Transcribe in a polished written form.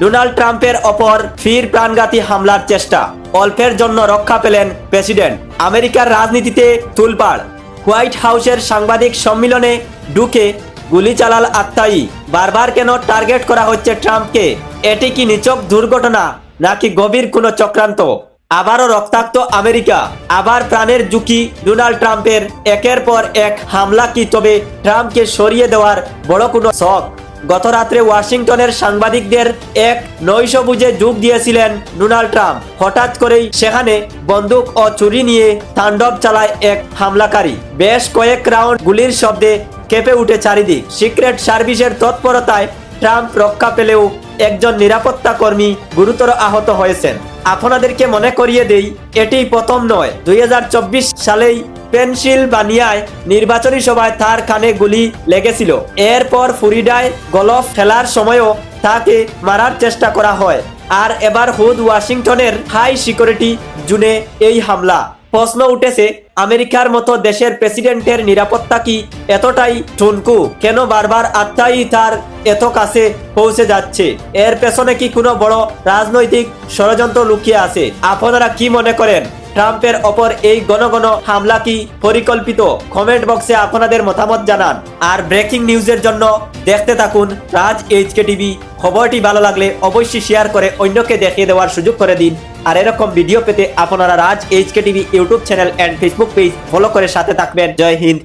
Donald ট্রাম্পের ওপর ফির প্রাণঘাতী হামলার চেষ্টা, অল্পের জন্য রক্ষা পেলেন প্রেসিডেন্ট। আমেরিকার রাজনীতিতে তুলপাড়, হোয়াইট হাউসের সাংবাদিক সম্মেলনে ঢুকে গুলি চালাল আত্মাই। বারবার কেন টার্গেট করা হচ্ছে ট্রাম্পকে? এটি কি নিছক দুর্ঘটনা নাকি গভীর কোনো চক্রান্ত? আবারও রক্তাক্ত আমেরিকা, আবার প্রাণের ঝুঁকি ডোনাল্ড ট্রাম্পের। একের পর এক হামলা কি তবে ট্রাম্পকে সরিয়ে দেওয়ার বড় কোনো শখ? গত রাত্রে ওয়াশিংটনের সাংবাদিকদের এক নৈশ বুঝে যোগ দিয়েছিলেন ডোনাল্ড ট্রাম্প। হঠাৎ করেই সেখানে বন্দুক ও ছুরি নিয়ে তাণ্ডব চালায় এক হামলাকারী। বেশ কয়েক রাউন্ড গুলির শব্দে কেঁপে উঠে চারিদিক। সিক্রেট সার্ভিসের তৎপরতায় ট্রাম্প রক্ষা পেলেও একজন নিরাপত্তা কর্মী গুরুতর আহত হয়েছেন। আপনাদেরকে মনে করিয়ে দেই, এটি প্রথম নয়। 2024 সালেই পেনসিলভানিয়ায় নির্বাচনী সভায় তার কানে গুলি লেগেছিল। এরপর ফ্লোরিডায় গলফ খেলার সময়ও তাকে মারার চেষ্টা করা হয়। আর এবার হুদ ওয়াশিংটনের হাই সিকিউরিটি জোনে এই হামলা। প্রশ্ন উঠেছে, আমেরিকার মতো দেশের প্রেসিডেন্টের নিরাপত্তা কি এতটাই ঠুনকু? কেন বারবার আত্মাই তার এত কাছে পৌঁছে যাচ্ছে? এর পেছনে কি কোনো বড় রাজনৈতিক ষড়যন্ত্র লুকিয়ে আছে? আপনারা কি মনে করেন? ট্রাম্পের ওপর এই ঘন ঘন হামলা কি পরিকল্পিত? কমেন্ট বক্সে আপনাদের মতামত জানান। আর ব্রেকিং নিউজের জন্য দেখতে থাকুন রাজ এইচকে টিভি। খবরটি ভালো লাগলে অবশ্যই শেয়ার করে অন্যকে দেখিয়ে দেওয়ার সুযোগ করে দিন। আর এরকম ভিডিও পেতে আপনারা Raj HK TV YouTube channel and Facebook page follow করে সাথে থাকবেন। জয় হিন্দ।